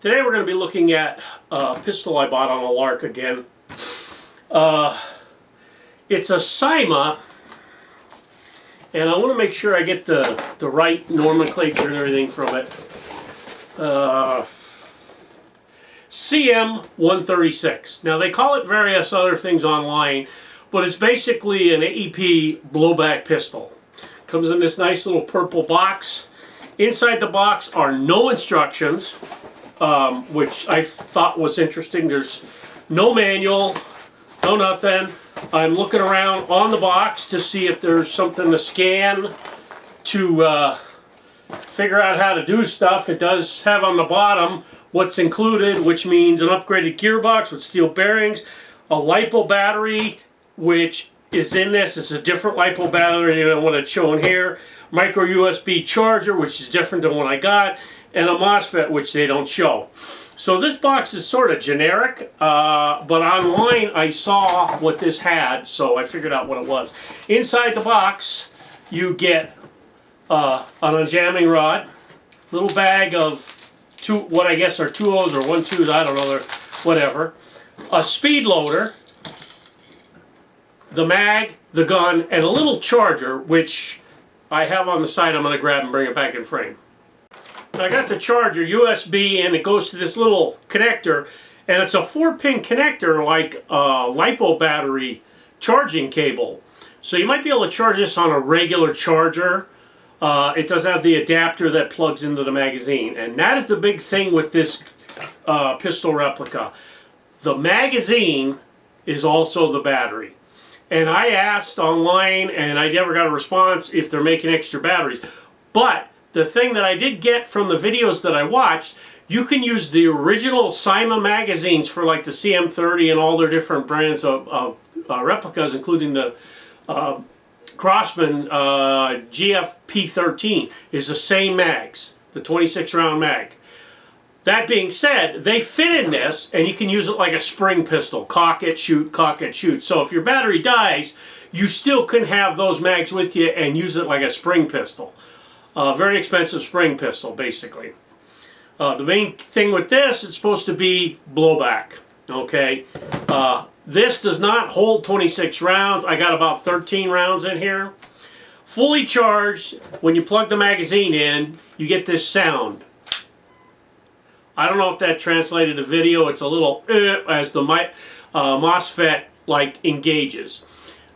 Today we're going to be looking at a pistol I bought on a lark again. It's a Cyma, and I want to make sure I get the right nomenclature and everything from it. CM136. Now they call it various other things online, but it's basically an AEP blowback pistol. Comes in this nice little purple box. Inside the box are no instructions, which I thought was interesting. There's no manual, no nothing. I'm looking around on the box to see if there's something to scan to figure out how to do stuff. It does have on the bottom what's included, which means an upgraded gearbox with steel bearings, a LiPo battery, which is in this. It's a different LiPo battery than what it's shown here. Micro USB charger, which is different than what I got, and a MOSFET, which they don't show. So this box is sort of generic, but online I saw what this had, so I figured out what it was. Inside the box, you get an unjamming rod, little bag of what I guess are 2.0s or 1.2s, I don't know, they're whatever, a speed loader, the mag, the gun, and a little charger, which I have on the side. I'm going to grab and bring it back in frame. I got the charger, USB, and it goes to this little connector, and it's a 4-pin connector like a LiPo battery charging cable. So you might be able to charge this on a regular charger. It does have the adapter that plugs into the magazine, and that is the big thing with this pistol replica. The magazine is also the battery. And I asked online, and I never got a response if they're making extra batteries. But the thing that I did get from the videos that I watched, you can use the original Cyma magazines for like the CM30 and all their different brands of replicas, including the Crosman GFP13 is the same mags, the 26 round mag. That being said, they fit in this, and you can use it like a spring pistol. Cock it, shoot, cock it, shoot. So if your battery dies, you still can have those mags with you and use it like a spring pistol. Very expensive spring pistol, basically. The main thing with this, it's supposed to be blowback. Okay. This does not hold 26 rounds. I got about 13 rounds in here. Fully charged, when you plug the magazine in, you get this sound. I don't know if that translated to video. It's a little as the MOSFET like engages.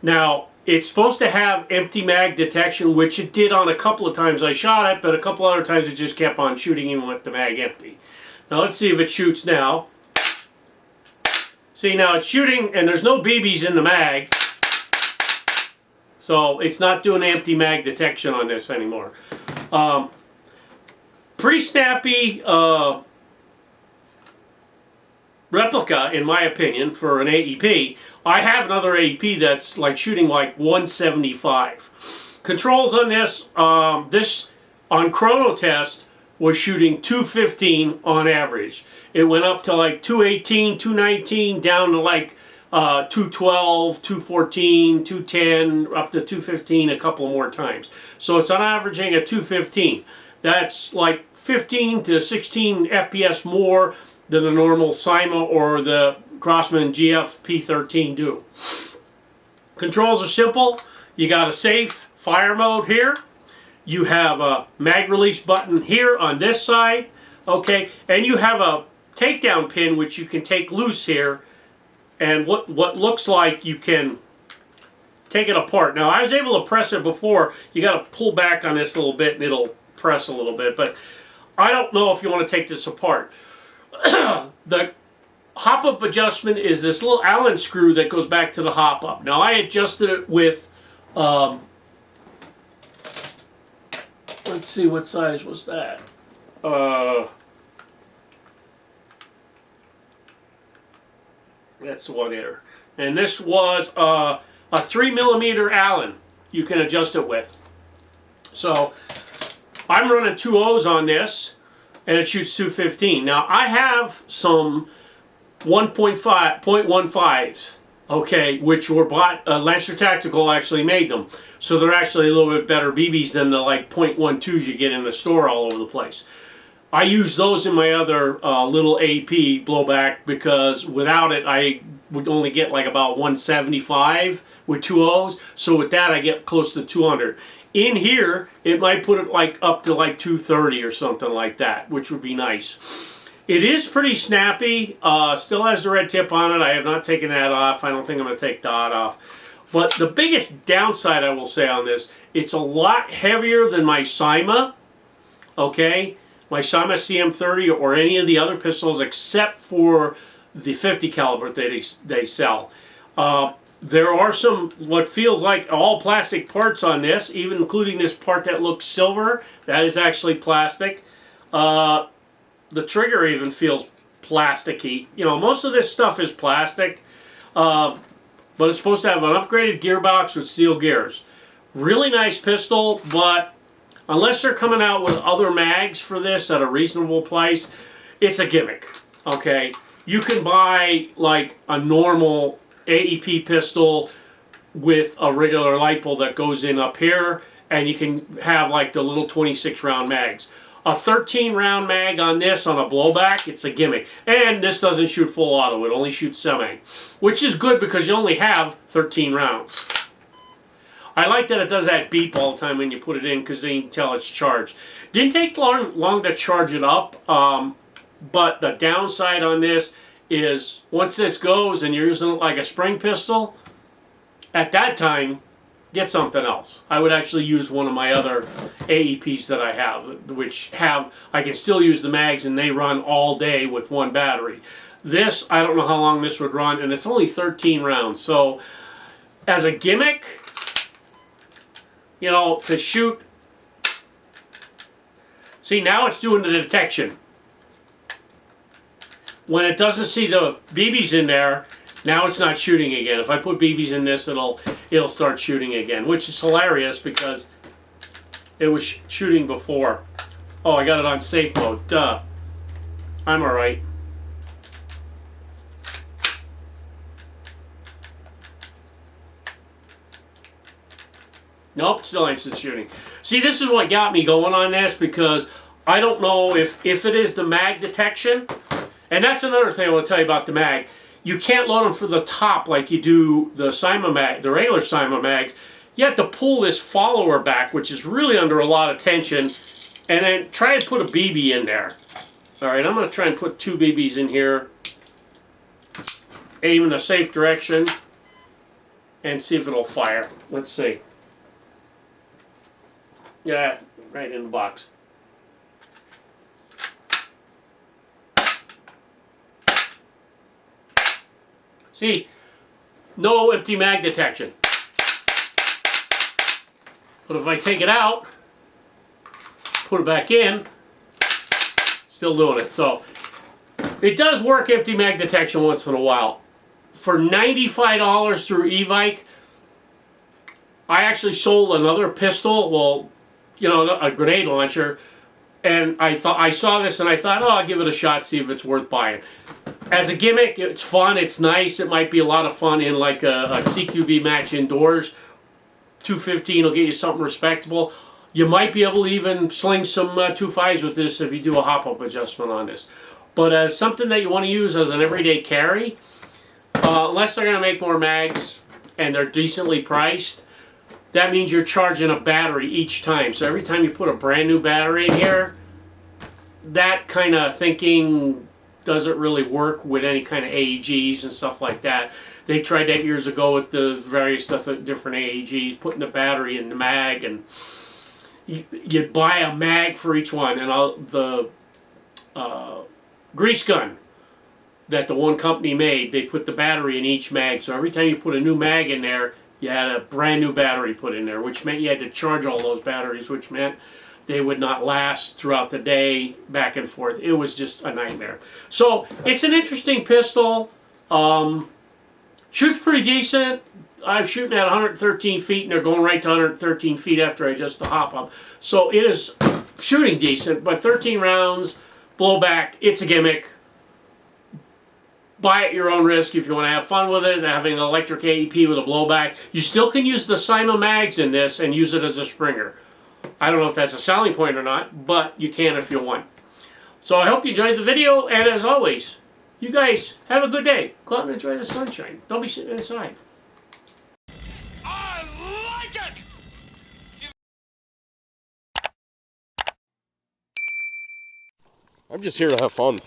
Now, it's supposed to have empty mag detection, which it did on a couple of times I shot it, but a couple other times it just kept on shooting even with the mag empty. Now let's see if it shoots now. See, now it's shooting and there's no BBs in the mag. So it's not doing empty mag detection on this anymore. Pre-snappy replica, in my opinion, for an AEP. I have another AEP that's like shooting like 175. Controls on this, this on chrono test was shooting 215 on average. It went up to like 218, 219, down to like 212, 214, 210, up to 215 a couple more times. So it's on averaging at 215. That's like 15 to 16 FPS more than the normal Cyma or the Crosman GFP13 do. Controls are simple. You got a safe fire mode here. You have a mag release button here on this side. Okay, and you have a takedown pin which you can take loose here, and what looks like you can take it apart. Now I was able to press it before. You got to pull back on this a little bit and it'll press a little bit, but I don't know if you want to take this apart. The hop-up adjustment is this little Allen screw that goes back to the hop-up. Now I adjusted it with, let's see, what size was that? That's the one here. And this was a 3mm Allen you can adjust it with. So I'm running 2.0s on this, and it shoots 215. Now I have some 1.15s, okay, which were bought. Lancer Tactical actually made them, so they're actually a little bit better BBs than the like .12s you get in the store all over the place. I use those in my other little AP blowback, because without it I would only get like about 175 with 2 O's. So with that I get close to 200. In here it might put it like up to like 230 or something like that, which would be nice. It is pretty snappy. Still has the red tip on it. I have not taken that off. I don't think I'm going to take that off. But the biggest downside I will say on this, it's a lot heavier than my Cyma. Okay? My Cyma CM30 or any of the other pistols except for the 50 caliber that they sell. There are some what feels like all plastic parts on this, even including this part that looks silver. That is actually plastic. The trigger even feels plasticky. You know, most of this stuff is plastic, but it's supposed to have an upgraded gearbox with steel gears. Really nice pistol, but unless they're coming out with other mags for this at a reasonable price, it's a gimmick, okay? You can buy like a normal AEP pistol with a regular LiPo that goes in up here, and you can have like the little 26 round mags. A 13 round mag on this on a blowback, it's a gimmick. And this doesn't shoot full auto, it only shoots semi. Which is good because you only have 13 rounds. I like that it does that beep all the time when you put it in, because then you can tell it's charged. Didn't take long to charge it up, but the downside on this is once this goes and you're using it like a spring pistol, at that time, get something else. I would actually use one of my other AEPs that I have, which I can still use the mags and they run all day with one battery. This, I don't know how long this would run, and it's only 13 rounds. So, as a gimmick, you know, to shoot. See, now it's doing the detection. When it doesn't see the BBs in there, now it's not shooting again. If I put BBs in this, it'll start shooting again, which is hilarious because it was shooting before. Oh, I got it on safe mode. Duh. I'm alright. Nope, still ain't shooting. See, this is what got me going on this, because I don't know if it is the mag detection. And that's another thing I want to tell you about the mag. You can't load them for the top like you do the Cyma mag, the regular Cyma mags. You have to pull this follower back, which is really under a lot of tension, and then try and put a BB in there. Alright, I'm going to try and put 2 BBs in here. Aim in a safe direction, and see if it'll fire. Let's see. Yeah, right in the box. See, no empty mag detection. But if I take it out, put it back in, still doing it. So, it does work empty mag detection once in a while. For $95 through Evike, I actually sold another pistol, well, you know, a grenade launcher, and I saw this and I thought, oh, I'll give it a shot, see if it's worth buying. As a gimmick, it's fun, it's nice, it might be a lot of fun in like a CQB match indoors. 215 will get you something respectable. You might be able to even sling some 2.5s with this if you do a hop-up adjustment on this. But as something that you want to use as an everyday carry, unless they're going to make more mags and they're decently priced, that means you're charging a battery each time. So every time you put a brand new battery in here, that kind of thinking doesn't really work with any kind of AEGs and stuff like that. They tried that years ago with the various stuff, different AEGs, putting the battery in the mag, and you'd buy a mag for each one. And the grease gun that the one company made, they put the battery in each mag. So every time you put a new mag in there, you had a brand new battery put in there, which meant you had to charge all those batteries, which meant they would not last throughout the day, back and forth. It was just a nightmare. So, it's an interesting pistol. Shoots pretty decent. I'm shooting at 113 feet, and they're going right to 113 feet after I adjust the hop-up. So, it is shooting decent, but 13 rounds, blowback, it's a gimmick. Buy at your own risk if you want to have fun with it, having an electric AEP with a blowback. You still can use the Cyma mags in this and use it as a Springer. I don't know if that's a selling point or not, but you can if you want. So I hope you enjoyed the video, and as always, you guys have a good day. Go out and enjoy the sunshine. Don't be sitting inside. I like it! I'm just here to have fun.